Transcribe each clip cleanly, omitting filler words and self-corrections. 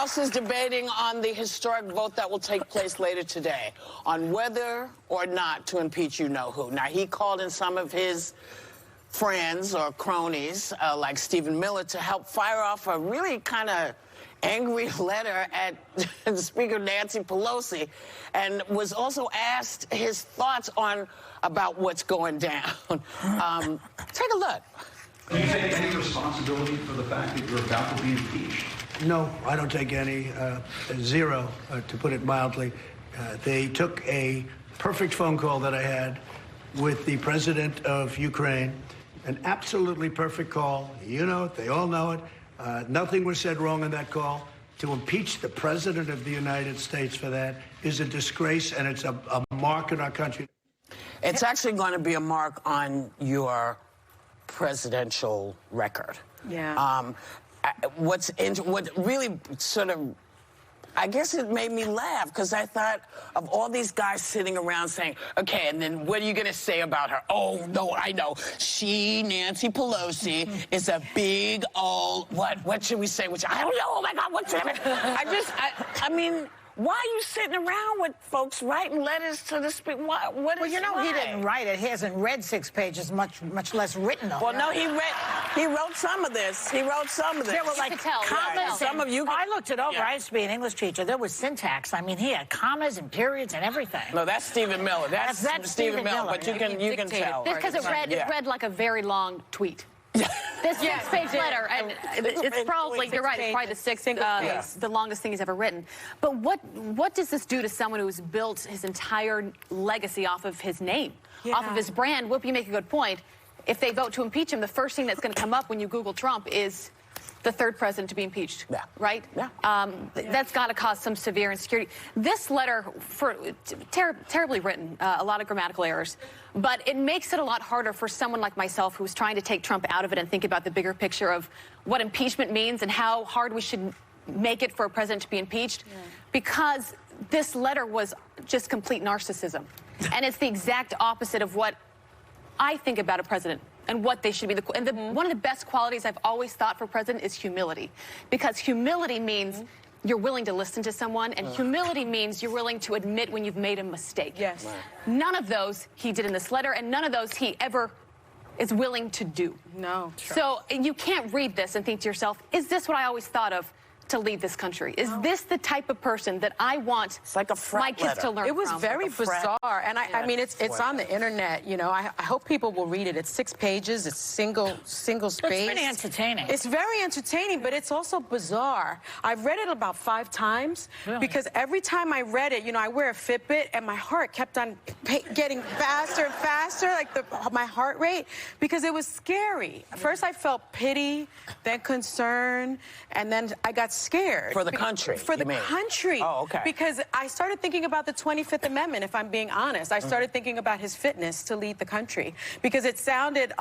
House is debating on the historic vote that will take place later today on whether or not to impeach you-know-who. Now, he called in some of his friends or cronies, like Stephen Miller, to help fire off a really kind of angry letter at Speaker Nancy Pelosi, and was also asked his thoughts about what's going down. Take a look. Do you take any responsibility for the fact that you're about to be impeached? No, I don't take any. Zero, to put it mildly. They took a perfect phone call that I had with the president of Ukraine, an absolutely perfect call. You know it, they all know it. Nothing was said wrong in that call. To impeach the president of the United States for that is a disgrace, and it's a mark in our country. It's actually going to be a mark on your presidential record. Yeah. What really sort of, I guess it made me laugh, because I thought of all these guys sitting around saying, okay, and then what are you going to say about her? Oh, no, I know. She, Nancy Pelosi, is a big old, what should we say? Which, I don't know, oh my God, what's it? I mean, why are you sitting around with folks writing letters to the speaker? Well, you know, he didn't write it. He hasn't read 6 pages, much less written on it. Well, no, he wrote some of this. He wrote some of this. There were like commas. Some of you. I looked it over. I used to be an English teacher. There was syntax. I mean, he had commas and periods and everything. No, that's Stephen Miller. That's Stephen Miller. But you can tell. Because it read like a very long tweet. This 6-page letter, and it's probably, you're right, it's probably the longest thing he's ever written. But what does this do to someone who's built his entire legacy off of his name, off of his brand? Whoop, you make a good point. If they vote to impeach him, the first thing that's going to come up when you Google Trump is the third president to be impeached, right? Yeah. That's got to cause some severe insecurity. This letter, terribly written, a lot of grammatical errors, but it makes it a lot harder for someone like myself who's trying to take Trump out of it and think about the bigger picture of what impeachment means and how hard we should make it for a president to be impeached, because this letter was just complete narcissism. And it's the exact opposite of what I think about a president and what they should be. One of the best qualities I've always thought for president is humility, because humility means you're willing to listen to someone, and humility means you're willing to admit when you've made a mistake. Yes. None of those he did in this letter, and none of those he ever is willing to do. No. So you can't read this and think to yourself, is this what I always thought of to lead this country? Is this the type of person that I want my kids to learn from? It was very bizarre, and I mean, it's on the internet. You know, I hope people will read it. It's 6 pages. It's single space. It's pretty entertaining. It's very entertaining, but it's also bizarre. I've read it about 5 times because every time I read it, you know, I wear a Fitbit, and my heart kept on getting faster and faster, like my heart rate, because it was scary. First, I felt pity, then concern, and then I got scared. For the country, For the country. Oh, okay. Because I started thinking about the 25th Amendment, if I'm being honest. I started thinking about his fitness to lead the country, because it sounded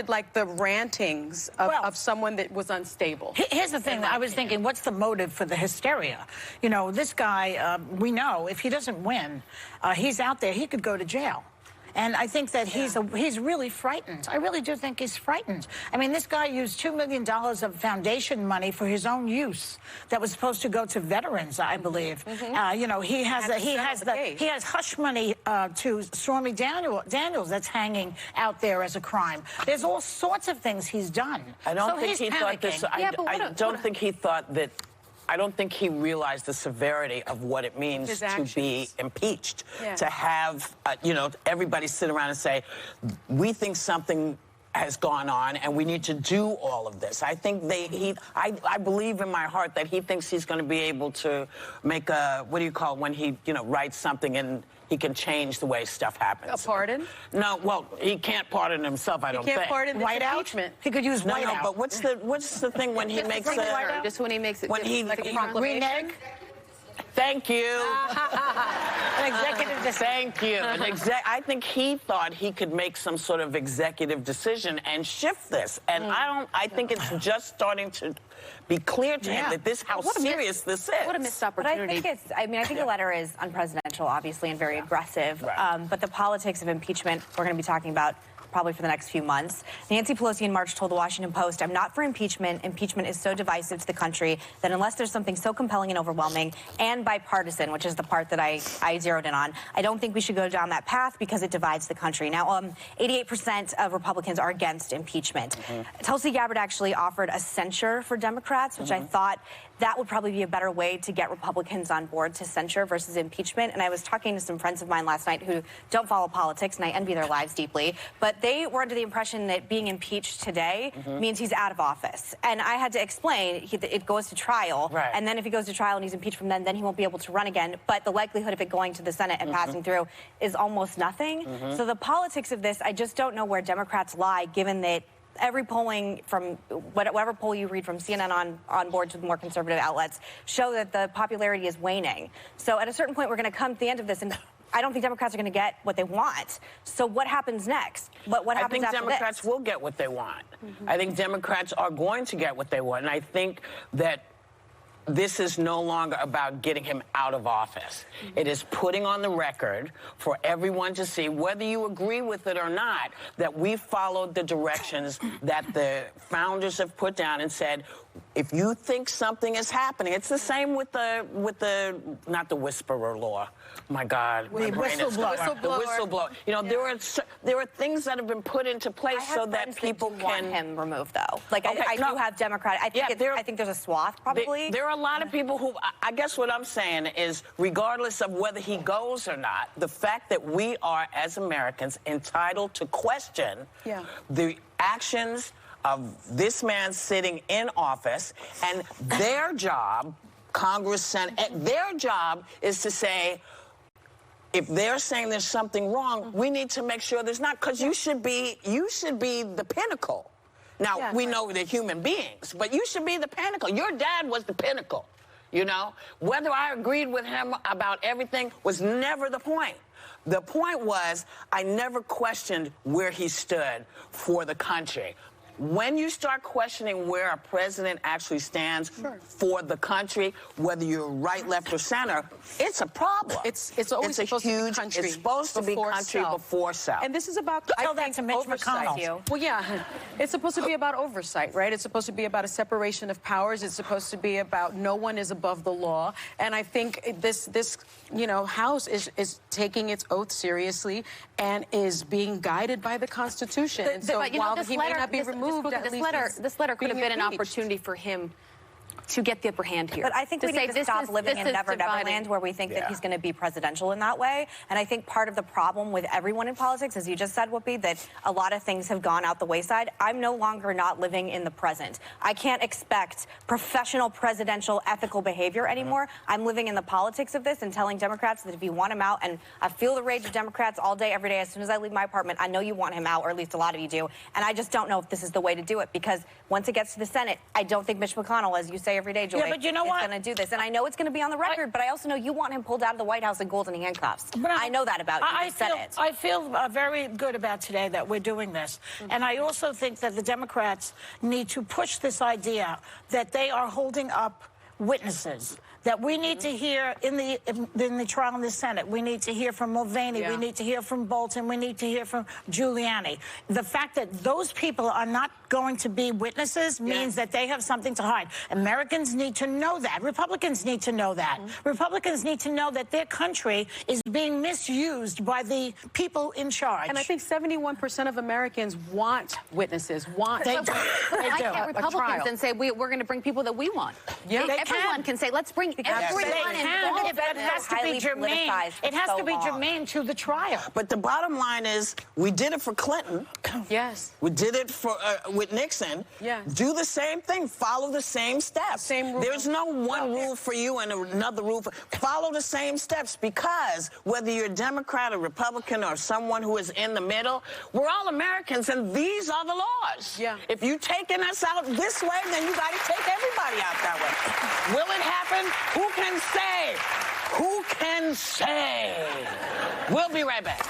like the rantings of someone that was unstable. Here's the thing. I was thinking, what's the motive for the hysteria? You know, this guy, we know if he doesn't win, he's out there, he could go to jail. And I think that he's really frightened. I really do think he's frightened. I mean, this guy used $2 million of foundation money for his own use that was supposed to go to veterans, I believe. You know, he has hush money to Stormy Daniels that's hanging out there as a crime. There's all sorts of things he's done. I don't think he thought this. I don't think he thought that. I don't think he realized the severity of what it means to be impeached. To have, you know, everybody sit around and say, we think something has gone on and we need to do all of this. I think I believe in my heart that he thinks he's going to be able to make a, what do you call it, when he, you know, writes something and he can change the way stuff happens. A pardon? No, well, he can't pardon himself, I don't think. He can't pardon the impeachment. He could use whiteout. No, but what's the thing when he makes a... Just when he makes it, when he like a proclamation? Thank you. An executive decision. Thank you. I think he thought he could make some sort of executive decision and shift this. And I think it's just starting to be clear to him that how serious this is. What a missed opportunity. But I think the letter is unpresidential, obviously, and very aggressive. Right. But the politics of impeachment we're going to be talking about probably for the next few months. Nancy Pelosi in March told the Washington Post, "I'm not for impeachment. Impeachment is so divisive to the country that unless there's something so compelling and overwhelming and bipartisan," which is the part that I zeroed in on, "I don't think we should go down that path because it divides the country." Now, 88% of Republicans are against impeachment. Tulsi Gabbard actually offered a censure for Democrats, which I thought that would probably be a better way to get Republicans on board to censure versus impeachment. And I was talking to some friends of mine last night who don't follow politics, and I envy their lives deeply, but they were under the impression that being impeached today means he's out of office. And I had to explain, it goes to trial, and then if he goes to trial and he's impeached from then he won't be able to run again. But the likelihood of it going to the Senate and passing through is almost nothing. So the politics of this, I just don't know where Democrats lie, given that every polling from whatever poll you read from CNN on boards with more conservative outlets show that the popularity is waning. So at a certain point, we're going to come to the end of this, and I don't think Democrats are going to get what they want. So what happens next? What happens after this? I think Democrats will get what they want. I think Democrats are going to get what they want. And I think that this is no longer about getting him out of office. It is putting on the record for everyone to see, whether you agree with it or not, that we followed the directions that the founders have put down and said, if you think something is happening, it's the same with the not the whisperer law. My God, the whistleblower. The whistleblower. You know, there are things that have been put into place so that people can want him removed, though. Like I do have Democrat. I think there's a swath probably. There are a lot of people who, I guess what I'm saying is, regardless of whether he goes or not, the fact that we are as Americans entitled to question the actions of this man sitting in office, and their job, Congress, Senate, their job is to say, if they're saying there's something wrong, we need to make sure there's not, because you should be the pinnacle. Now, we know they're human beings, but you should be the pinnacle. Your dad was the pinnacle, you know? Whether I agreed with him about everything was never the point. The point was, I never questioned where he stood for the country. When you start questioning where a president actually stands for the country, whether you're right, left, or center, it's a problem. It's always supposed to be country. It's supposed to be country before self. And this is about, I think, to Mitch McConnell. Well, yeah, it's supposed to be about oversight, right? It's supposed to be about a separation of powers. It's supposed to be about no one is above the law. And I think this House is taking its oath seriously and is being guided by the Constitution. And so while he may not be removed, this letter could have been an opportunity for him to get the upper hand here. But I think we need to stop living in Never Never Land, where we think that he's going to be presidential in that way. And I think part of the problem with everyone in politics, as you just said, Whoopi, that a lot of things have gone out the wayside. I'm no longer not living in the present. I can't expect professional presidential ethical behavior anymore. I'm living in the politics of this and telling Democrats that if you want him out, and I feel the rage of Democrats all day, every day. As soon as I leave my apartment, I know you want him out, or at least a lot of you do. And I just don't know if this is the way to do it, because once it gets to the Senate, I don't think Mitch McConnell, as you say every day, Joy, but you know what? Is going to do this. And I know it's going to be on the record, but I also know you want him pulled out of the White House in golden handcuffs. But I know that about you. I feel very good about today that we're doing this. And I also think that the Democrats need to push this idea that they are holding up witnesses that we need to hear in the trial in the Senate. We need to hear from Mulvaney. We need to hear from Bolton. We need to hear from Giuliani. The fact that those people are not going to be witnesses means that they have something to hide. Americans need to know that. Republicans need to know that. Republicans need to know that their country is being misused by the people in charge. And I think 71% of Americans want witnesses, Why can't Republicans then say, we're going to bring people that we want? Yeah. Everyone can say, let's bring everyone involved. But it has to be germane. It has to be germane to the trial. But the bottom line is, we did it for Clinton. Yes. We did it for with Nixon. Yeah. Do the same thing. Follow the same steps. Same rule. There's no one rule for you and another rule for... Follow the same steps, because whether you're a Democrat or Republican or someone who is in the middle, we're all Americans, and these are the laws. Yeah. If you're taking us out this way, then you got to take everybody out that way. Will it happen? Who can say? Who can say? We'll be right back.